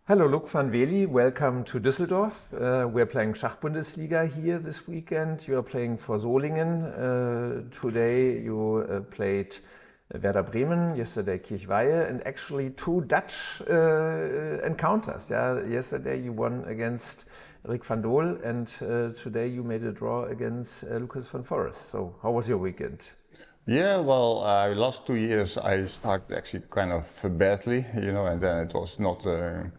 Hello, Loek van Wely. Welcome to Düsseldorf. We're playing Schachbundesliga here this weekend. You are playing for Solingen. Today you played Werder Bremen, yesterday Kirchweihe, and actually two Dutch encounters. Yeah, yesterday you won against Rick van Doel, and today you made a draw against Lucas van Forest. So, how was your weekend? Yeah, well, last 2 years I started actually kind of badly, and then it was not a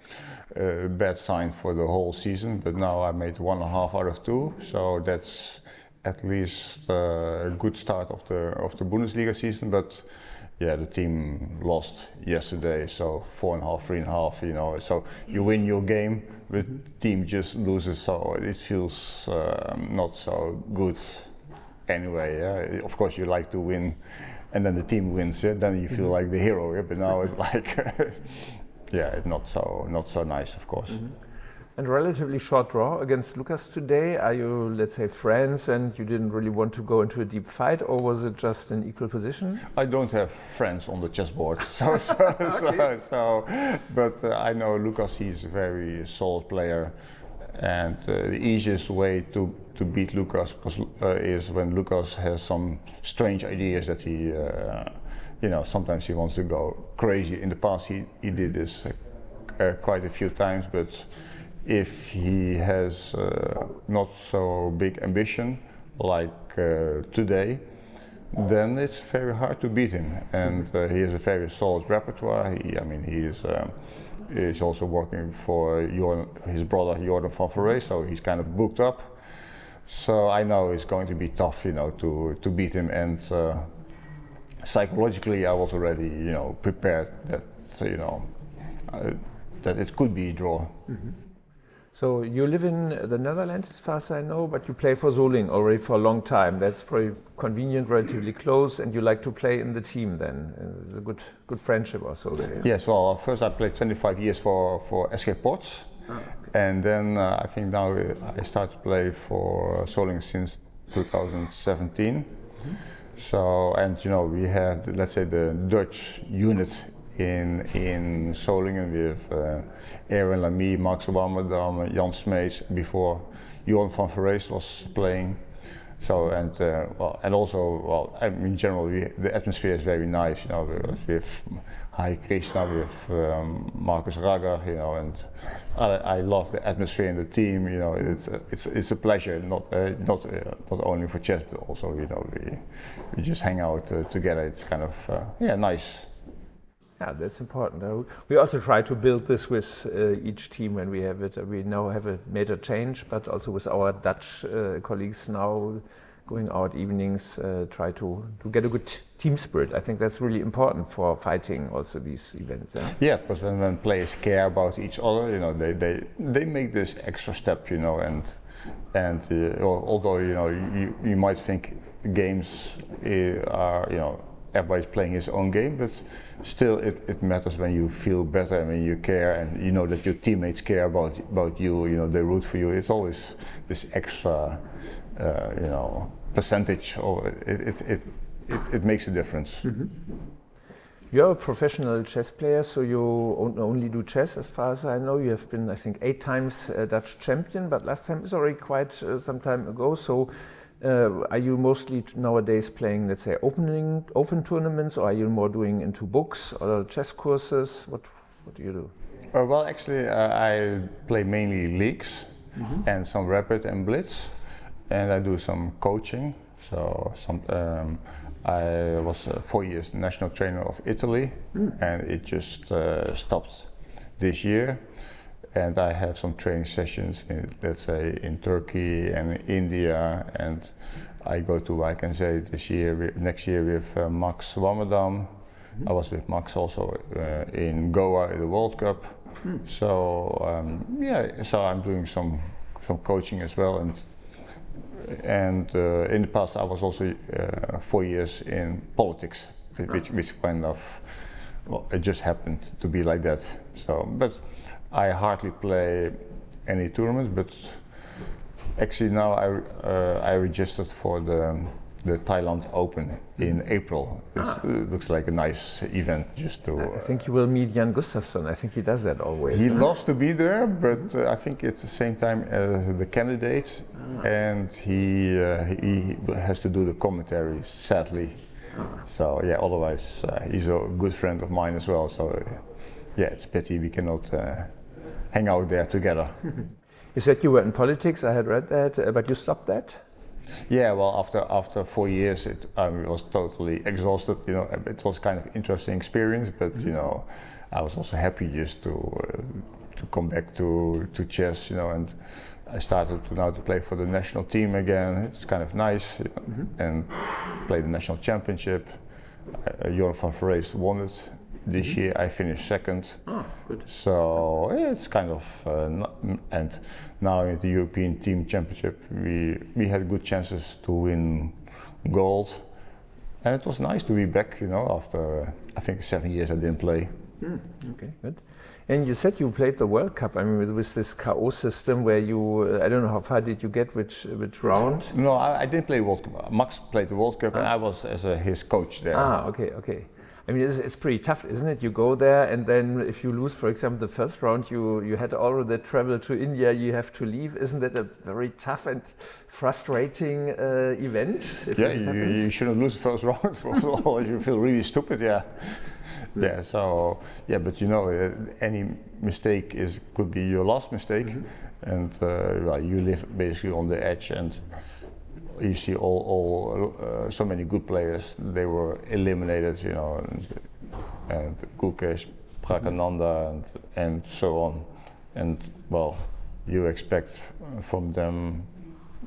bad sign for the whole season. But now I made 1.5 out of 2, so that's at least a good start of the Bundesliga season. But yeah, the team lost yesterday, so 4.5, 3.5. So you win your game, but the team just loses, so it feels not so good. Anyway, of course you like to win, and then the team wins. Then you feel like the hero. But now it's like, it's not so nice, of course. And relatively short draw against Lucas today. Are you, let's say, friends, and you didn't really want to go into a deep fight, or was it just an equal position? I don't have friends on the chessboard, but I know Lucas. He's a very solid player. And the easiest way to beat Lucas is when Lucas has some strange ideas that he, sometimes he wants to go crazy. In the past he did this quite a few times, but if he has not so big ambition like today, then it's very hard to beat him. And he has a very solid repertoire. He's also working for his brother Jordan van Forest, so he's kind of booked up. So I know it's going to be tough, to beat him. And psychologically, I was already, prepared that, that it could be a draw. So you live in the Netherlands, as far as I know, but you play for Solingen already for a long time. That's very convenient, relatively close, and you like to play in the team then. It's a good friendship also. Really. Yes, well, first I played 25 years for SK Ports, and then I think now I started to play for Solingen since 2017. So, and we have, let's say, the Dutch unit in Solingen. We have Aaron Lamy, Max Warmerdam, Jan Smeets before Jordan van Forest was playing. So in general, the atmosphere is very nice. We have Hai Krishna, we have Marcus Rager, and I love the atmosphere in the team. It's a pleasure, not only for chess, but also we just hang out together. It's kind of nice. Yeah, that's important. We also try to build this with each team when we have it. We now have a major change, but also with our Dutch colleagues now going out evenings, try to get a good team spirit. I think that's really important for fighting also these events. Yeah, because when players care about each other, they make this extra step, and although you might think games are everybody's playing his own game, but still it matters when you feel better and when you care and you know that your teammates care about you, they root for you. It's always this extra, percentage, or it makes a difference. You're a professional chess player, so you only do chess, as far as I know. You have been, I think, 8 times Dutch champion, but last time is already quite some time ago. So. Are you mostly nowadays playing, let's say, open tournaments, or are you more doing into books or chess courses? What do you do? Well, actually, I play mainly leagues and some rapid and blitz, and I do some coaching. So I was 4 years national trainer of Italy, and it just stopped this year. And I have some training sessions let's say, in Turkey and India, and I go to, I can say, next year with Max Warmerdam. I was with Max also in Goa in the World Cup. So so I'm doing some coaching as well, and in the past I was also 4 years in politics, which kind of, it just happened to be like that. So, but I hardly play any tournaments, but actually now I registered for the the Thailand Open in April. It looks like a nice event just to... I think you will meet Jan Gustafsson. I think he does that always. He loves to be there, but I think it's the same time as the candidates, and he has to do the commentary, sadly. So yeah, otherwise he's a good friend of mine as well. So yeah, it's a pity we cannot hang out there together. You said you were in politics. I had read that, but you stopped that. Yeah, well, after 4 years, it was totally exhausted. You know, it was kind of interesting experience, but you know, I was also happy just to come back to chess. You know, and I started now to play for the national team again. It's kind of nice, you know, and play the national championship. Werner van Wely won it. This year I finished second. Oh, good. So yeah, it's kind of and now in the European Team Championship we had good chances to win gold, and it was nice to be back. You know, after I think 7 years I didn't play. Okay, good. And you said you played the World Cup. I mean, with this KO system where you, I don't know how far did you get, which round? No, I didn't play World Cup. Max played the World Cup, and I was as his coach there. Ah, okay. I mean, it's pretty tough, isn't it? You go there, and then if you lose, for example, the first round, you had already traveled to India, you have to leave. Isn't that a very tough and frustrating event? Yeah, you shouldn't lose the first round, first of all. You feel really stupid, yeah. Yeah, so, yeah, but you know, any mistake could be your last mistake, and well, you live basically on the edge, and you see so many good players, they were eliminated, you know, and Gukesh, Prakananda, and so on. And well, you expect from them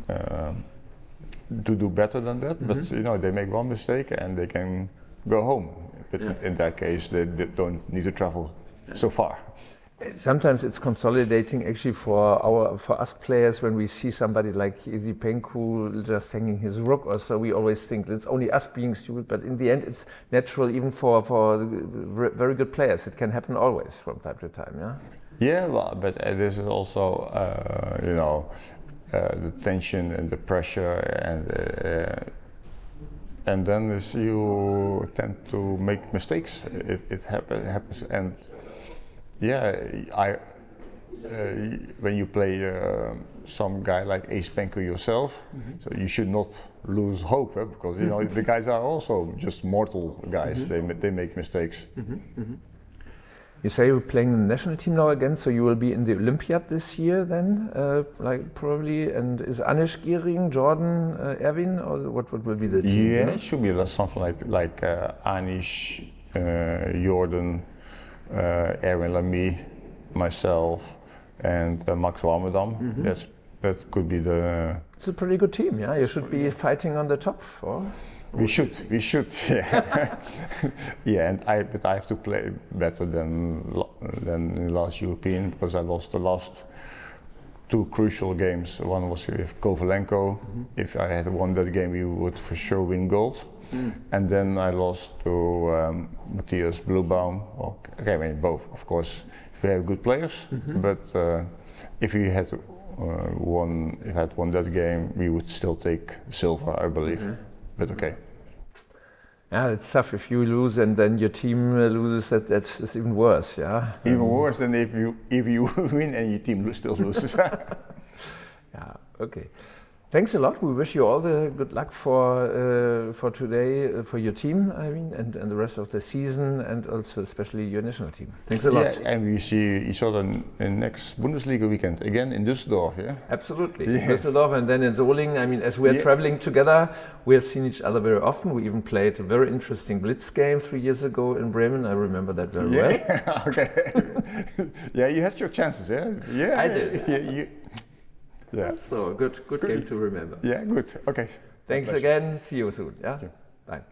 to do better than that, but you know, they make one mistake and they can go home. But in that case, they don't need to travel so far. Sometimes it's consolidating actually for us players when we see somebody like Isipenku just hanging his rook or so. We always think it's only us being stupid, but in the end it's natural even for very good players. It can happen always from time to time, yeah? Yeah, well, but this is also, you know, the tension and the pressure, and then you tend to make mistakes. It happens, and yeah, when you play some guy like Ace Penko yourself, so you should not lose hope, because you know the guys are also just mortal guys. They make mistakes. You say you're playing in the national team now again, so you will be in the Olympiad this year then, like probably. And is Anish Gehring, Jordan, Erwin, or what will be the team? Yeah, it should be something like Anish, Jordan, Erwin Lamy, myself, and Max Warmerdam. That could be the... It's a pretty good team, yeah? You should be fighting on the top, or? We should, yeah. Yeah, but I have to play better than in last European, because I lost the last 2 crucial games. One was with Kovalenko. If I had won that game, we would for sure win gold. And then I lost to Matthias Bluebaum. Okay, I mean both, of course, very good players. But if we had won that game, we would still take silver, I believe. But okay. Yeah, it's tough if you lose and then your team loses. That's even worse, yeah. Even worse than if you win and your team still loses. Yeah. Okay. Thanks a lot. We wish you all the good luck for today, for your team, I mean, and the rest of the season, and also especially your national team. Thanks a lot. Yeah, and we see each other in next Bundesliga weekend again in Düsseldorf, yeah? Absolutely. Yes. Düsseldorf and then in Solingen. I mean, as we are traveling together, we have seen each other very often. We even played a very interesting Blitz game 3 years ago in Bremen. I remember that very well. Okay. Yeah, you had your chances, yeah? Yeah, I did. Yeah. So good game to remember. Yeah, good. Okay. Thanks again. See you soon. Yeah. Okay. Bye.